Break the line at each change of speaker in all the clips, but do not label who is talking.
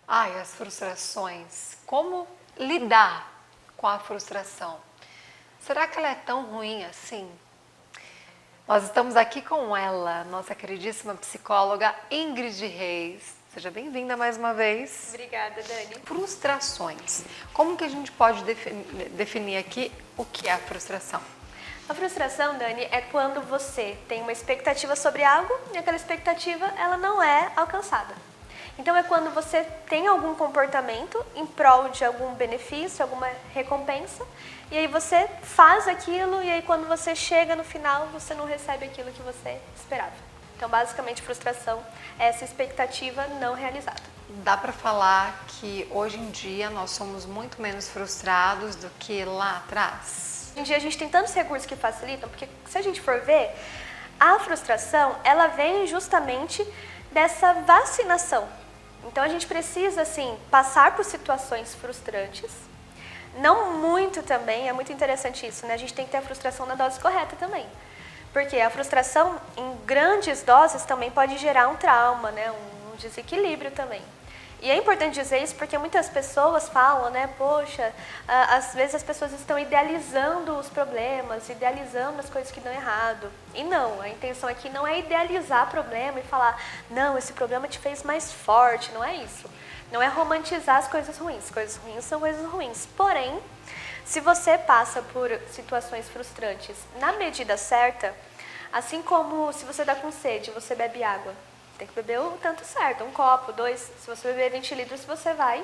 Ai, as frustrações. Como lidar com a frustração? Será que ela é tão ruim assim? Nós estamos aqui com ela, nossa queridíssima psicóloga Ingrid Reis. Seja bem-vinda mais uma vez.
Obrigada, Dani.
Frustrações. Como que a gente pode definir aqui o que é a frustração?
A frustração, Dani, é quando você tem uma expectativa sobre algo e aquela expectativa ela não é alcançada. Então é quando você tem algum comportamento em prol de algum benefício, alguma recompensa, e aí você faz aquilo e aí quando você chega no final você não recebe aquilo que você esperava. Então basicamente frustração é essa expectativa não realizada.
Dá para falar que hoje em dia nós somos muito menos frustrados do que lá atrás?
Hoje em dia a gente tem tantos recursos que facilitam, porque se a gente for ver, a frustração ela vem justamente dessa vacinação. Então a gente precisa, assim, passar por situações frustrantes, não muito também, é muito interessante isso, né? A gente tem que ter a frustração na dose correta também. Porque a frustração em grandes doses também pode gerar um trauma, né? Um desequilíbrio também. E é importante dizer isso porque muitas pessoas falam, né? Poxa, às vezes as pessoas estão idealizando os problemas, idealizando as coisas que dão errado. E não, a intenção aqui não é idealizar problema e falar, não, esse problema te fez mais forte, não é isso. Não é romantizar as coisas ruins são coisas ruins. Porém, se você passa por situações frustrantes na medida certa, assim como se você está com sede, você bebe água. Tem que beber o tanto certo, um copo, dois. Se você beber 20 litros, você vai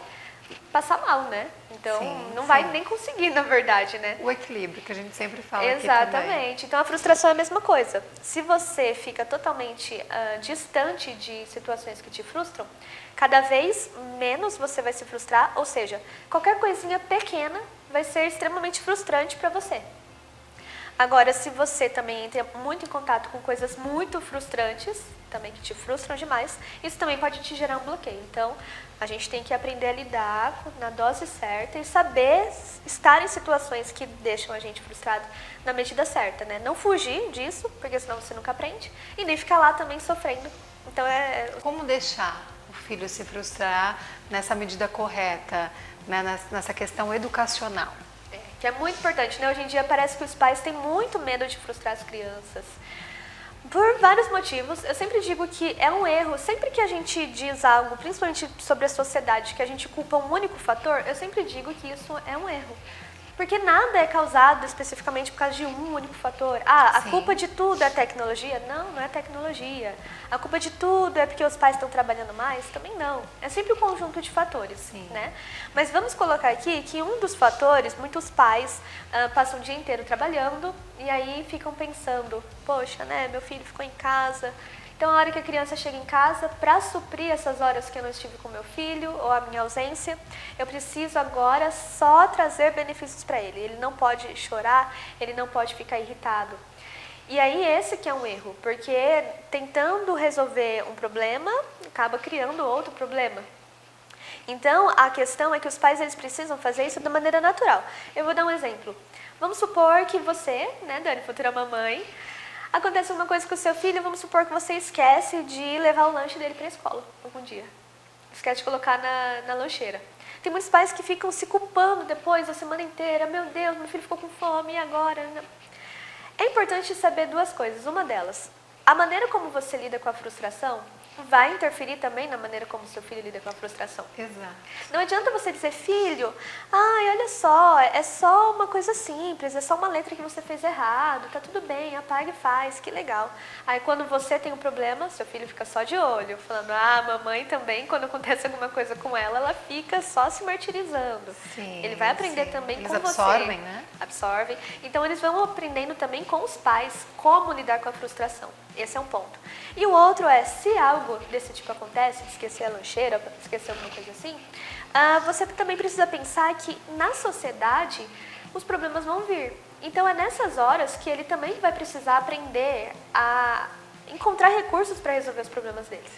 passar mal, né? Então, não vai nem conseguir, na verdade, né?
O equilíbrio que a gente sempre fala aqui
Exatamente.
também.
Então, a frustração é a mesma coisa. Se você fica totalmente distante de situações que te frustram, cada vez menos você vai se frustrar. Ou seja, qualquer coisinha pequena vai ser extremamente frustrante para você. Agora, se você também entra muito em contato com coisas muito frustrantes, também que te frustram demais, isso também pode te gerar um bloqueio. Então, a gente tem que aprender a lidar na dose certa e saber estar em situações que deixam a gente frustrado na medida certa, né? Não fugir disso, porque senão você nunca aprende, e nem ficar lá também sofrendo. Então,
Como deixar o filho se frustrar nessa medida correta, né? Nessa questão educacional?
Que é muito importante, né? Hoje em dia parece que os pais têm muito medo de frustrar as crianças. Por vários motivos, eu sempre digo que é um erro, sempre que a gente diz algo, principalmente sobre a sociedade, que a gente culpa um único fator, eu sempre digo que isso é um erro. Porque nada é causado especificamente por causa de um único fator. Ah, a culpa de tudo é tecnologia? Não, não é tecnologia. A culpa de tudo é porque os pais estão trabalhando mais? Também não. É sempre um conjunto de fatores, né? Mas vamos colocar aqui que um dos fatores, muitos pais passam o dia inteiro trabalhando e aí ficam pensando, poxa, né, meu filho ficou em casa. Então, a hora que a criança chega em casa, para suprir essas horas que eu não estive com meu filho ou a minha ausência, eu preciso agora só trazer benefícios para ele. Ele não pode chorar, ele não pode ficar irritado. E aí esse que é um erro, porque tentando resolver um problema, acaba criando outro problema. Então, a questão é que os pais eles precisam fazer isso de maneira natural. Eu vou dar um exemplo. Vamos supor que você, né, Dani, futura mamãe, acontece uma coisa com o seu filho, vamos supor que você esquece de levar o lanche dele para a escola algum dia. Esquece de colocar na lancheira. Tem muitos pais que ficam se culpando depois a semana inteira. Meu Deus, meu filho ficou com fome, e agora? É importante saber duas coisas. Uma delas, a maneira como você lida com a frustração vai interferir também na maneira como seu filho lida com a frustração.
Exato.
Não adianta você dizer, filho, ai, olha só, é só uma coisa simples, é só uma letra que você fez errado, tá tudo bem, apaga e faz, que legal. Aí quando você tem um problema, seu filho fica só de olho, falando, mamãe também, quando acontece alguma coisa com ela fica só se martirizando. Ele vai aprender também com você.
Eles absorvem, né?
Absorvem. Então eles vão aprendendo também com os pais como lidar com a frustração. Esse é um ponto. E o outro é, se algo desse tipo acontece, de esquecer a lancheira, esquecer alguma coisa assim, você também precisa pensar que na sociedade os problemas vão vir. Então é nessas horas que ele também vai precisar aprender a encontrar recursos para resolver os problemas dele.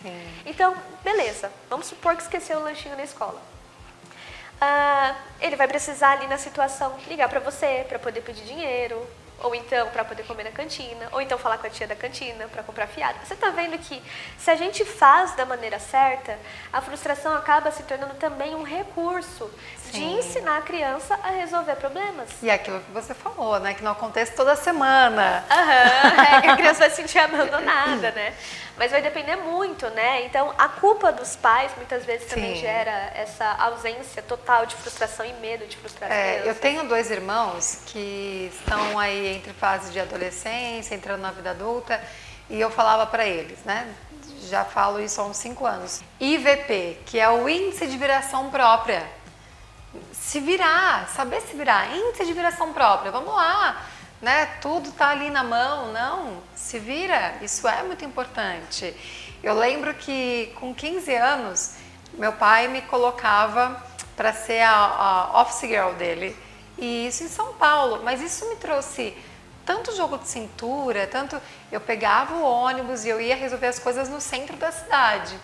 Então, beleza, vamos supor que esqueceu o lanchinho na escola. Ele vai precisar ali na situação ligar para você, para poder pedir dinheiro, ou então para poder comer na cantina, ou então falar com a tia da cantina para comprar fiado. Você está vendo que se a gente faz da maneira certa, a frustração acaba se tornando também um recurso de ensinar a criança a resolver problemas.
E aquilo que você falou, né? Que não acontece toda semana.
Que a criança vai se sentir abandonada, né? Mas vai depender muito, né? Então, a culpa dos pais muitas vezes também gera essa ausência total de frustração e medo de frustrar as crianças.
Eu tenho 2 irmãos que estão aí entre fase de adolescência, entrando na vida adulta, e eu falava para eles, né? Já falo isso há uns 5 anos. IVP, que é o Índice de Viração Própria. Se virar, saber se virar, índice de viração própria, vamos lá, né? Tudo tá ali na mão, não, se vira, isso é muito importante. Eu lembro que com 15 anos, meu pai me colocava para ser a office girl dele, e isso em São Paulo, mas isso me trouxe tanto jogo de cintura, tanto eu pegava o ônibus e eu ia resolver as coisas no centro da cidade,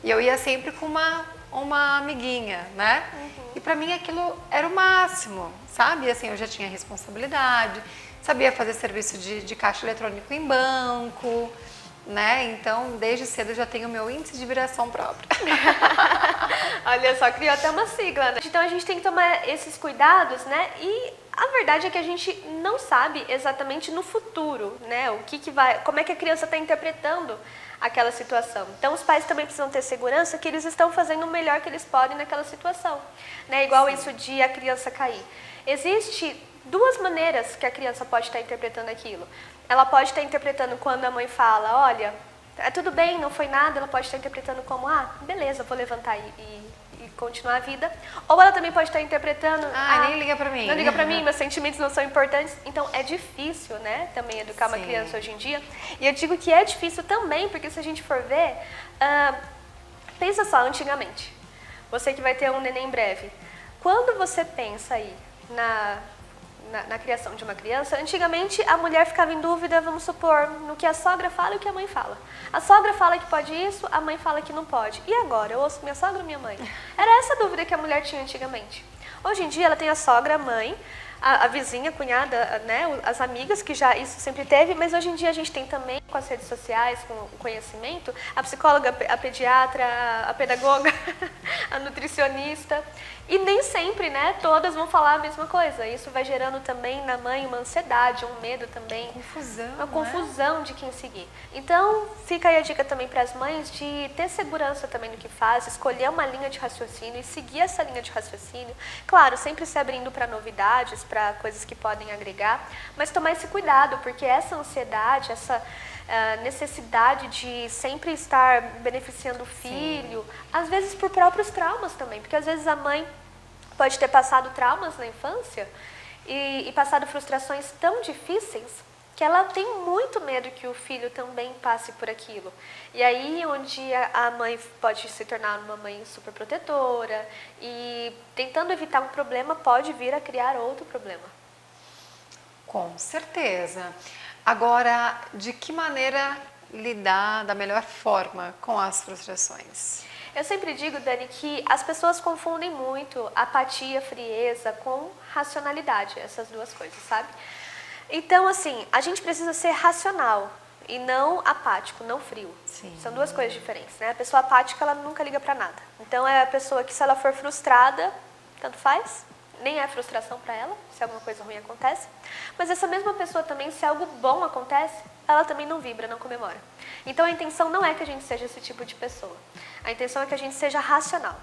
e eu ia sempre com uma amiguinha, né? E pra mim aquilo era o máximo, sabe? Assim, eu já tinha responsabilidade, sabia fazer serviço de caixa eletrônico em banco, né? Então, desde cedo eu já tenho o meu índice de viração própria.
Olha só, criou até uma sigla, né? Então a gente tem que tomar esses cuidados, né? E a verdade é que a gente não sabe exatamente no futuro, né? O que vai, como é que a criança está interpretando aquela situação. Então os pais também precisam ter segurança que eles estão fazendo o melhor que eles podem naquela situação, né? Igual isso de a criança cair. Existe 2 maneiras que a criança pode estar interpretando aquilo. Ela pode estar interpretando quando a mãe fala, olha, tudo bem, não foi nada. Ela pode estar interpretando como, beleza, vou levantar e continuar a vida. Ou ela também pode estar interpretando,
nem liga pra mim.
Não liga pra mim, meus sentimentos não são importantes. Então é difícil, né, também educar uma criança hoje em dia. E eu digo que é difícil também, porque se a gente for ver, pensa só, antigamente, você que vai ter um neném em breve, quando você pensa aí na criação de uma criança, antigamente a mulher ficava em dúvida, vamos supor, no que a sogra fala e o que a mãe fala. A sogra fala que pode isso, a mãe fala que não pode. E agora, eu ouço minha sogra ou minha mãe? Era essa a dúvida que a mulher tinha antigamente. Hoje em dia ela tem a sogra, a mãe, a vizinha, a cunhada, né, as amigas, que já isso sempre teve, mas hoje em dia a gente tem também, com as redes sociais, com o conhecimento, a psicóloga, a pediatra, a pedagoga, a nutricionista. E nem sempre, né, todas vão falar a mesma coisa. Isso vai gerando também na mãe uma ansiedade, um medo também. Uma confusão de quem seguir. Então, fica aí a dica também para as mães de ter segurança também no que faz, escolher uma linha de raciocínio e seguir essa linha de raciocínio. Claro, sempre se abrindo para novidades, para coisas que podem agregar, mas tomar esse cuidado, porque essa ansiedade, essa necessidade de sempre estar beneficiando o filho, às vezes por próprios traumas também, porque às vezes a mãe pode ter passado traumas na infância e passado frustrações tão difíceis que ela tem muito medo que o filho também passe por aquilo. E aí onde a mãe pode se tornar uma mãe super protetora e tentando evitar um problema pode vir a criar outro problema.
Com certeza. Agora, de que maneira lidar da melhor forma com as frustrações?
Eu sempre digo, Dani, que as pessoas confundem muito apatia, frieza com racionalidade, essas 2 coisas, sabe? Então, assim, a gente precisa ser racional e não apático, não frio.
Sim.
São 2 coisas diferentes, né? A pessoa apática, ela nunca liga pra nada. Então, é a pessoa que, se ela for frustrada, tanto faz, nem é frustração para ela, se alguma coisa ruim acontece. Mas essa mesma pessoa também, se algo bom acontece, ela também não vibra, não comemora. Então a intenção não é que a gente seja esse tipo de pessoa. A intenção é que a gente seja racional.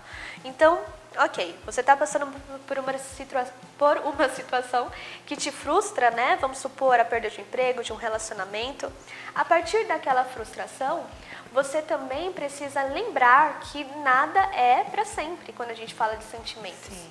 Então, ok, você está passando por uma situação que te frustra, né? Vamos supor a perda de um emprego, de um relacionamento. A partir daquela frustração, você também precisa lembrar que nada é para sempre quando a gente fala de sentimentos. Sim.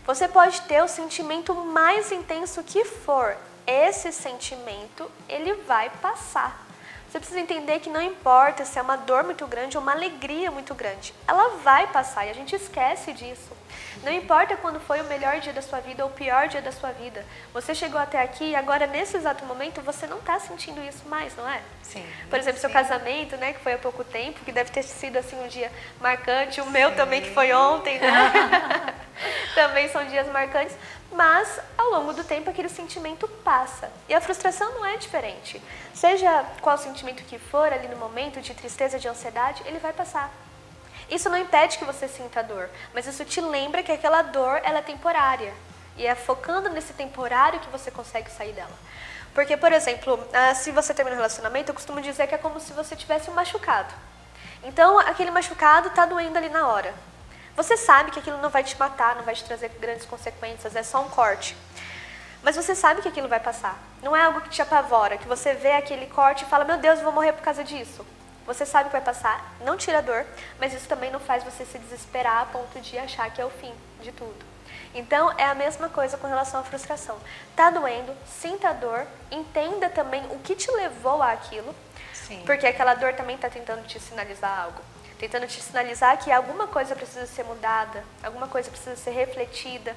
Você pode ter o sentimento mais intenso que for. Esse sentimento, ele vai passar. Você precisa entender que não importa se é uma dor muito grande ou uma alegria muito grande. Ela vai passar e a gente esquece disso. Não importa quando foi o melhor dia da sua vida ou o pior dia da sua vida. Você chegou até aqui e agora, nesse exato momento, você não está sentindo isso mais, não é?
Sim.
Por exemplo, seu casamento, né, que foi há pouco tempo, que deve ter sido assim um dia marcante. O meu também, que foi ontem, né? também são dias marcantes, mas ao longo do tempo aquele sentimento passa. E a frustração não é diferente. Seja qual sentimento que for ali no momento, de tristeza, de ansiedade, ele vai passar. Isso não impede que você sinta dor, mas isso te lembra que aquela dor ela é temporária. E é focando nesse temporário que você consegue sair dela. Porque, por exemplo, se você termina um relacionamento, eu costumo dizer que é como se você tivesse um machucado. Então, aquele machucado está doendo ali na hora. Você sabe que aquilo não vai te matar, não vai te trazer grandes consequências, é só um corte. Mas você sabe que aquilo vai passar. Não é algo que te apavora, que você vê aquele corte e fala, meu Deus, eu vou morrer por causa disso. Você sabe que vai passar, não tira a dor, mas isso também não faz você se desesperar a ponto de achar que é o fim de tudo. Então, é a mesma coisa com relação à frustração. Tá doendo, sinta a dor, entenda também o que te levou àquilo,
Sim.
Porque aquela dor também está tentando te sinalizar algo. Tentando te sinalizar que alguma coisa precisa ser mudada, alguma coisa precisa ser refletida.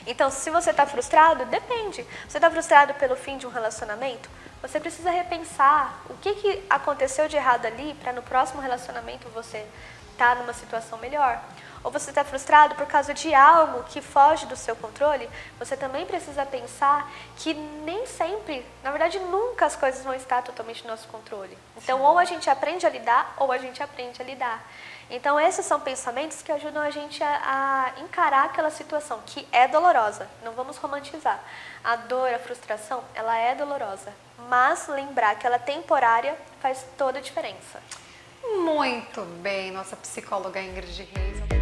Então, se você está frustrado, depende. Você está frustrado pelo fim de um relacionamento? Você precisa repensar o que aconteceu de errado ali para no próximo relacionamento você estar numa situação melhor. Ou você está frustrado por causa de algo que foge do seu controle, você também precisa pensar que nem sempre, na verdade nunca as coisas vão estar totalmente no nosso controle. Então, ou a gente aprende a lidar, ou a gente aprende a lidar. Então, esses são pensamentos que ajudam a gente a encarar aquela situação, que é dolorosa. Não vamos romantizar. A dor, a frustração, ela é dolorosa. Mas lembrar que ela é temporária faz toda a diferença.
Muito bem, nossa psicóloga Ingrid Reis.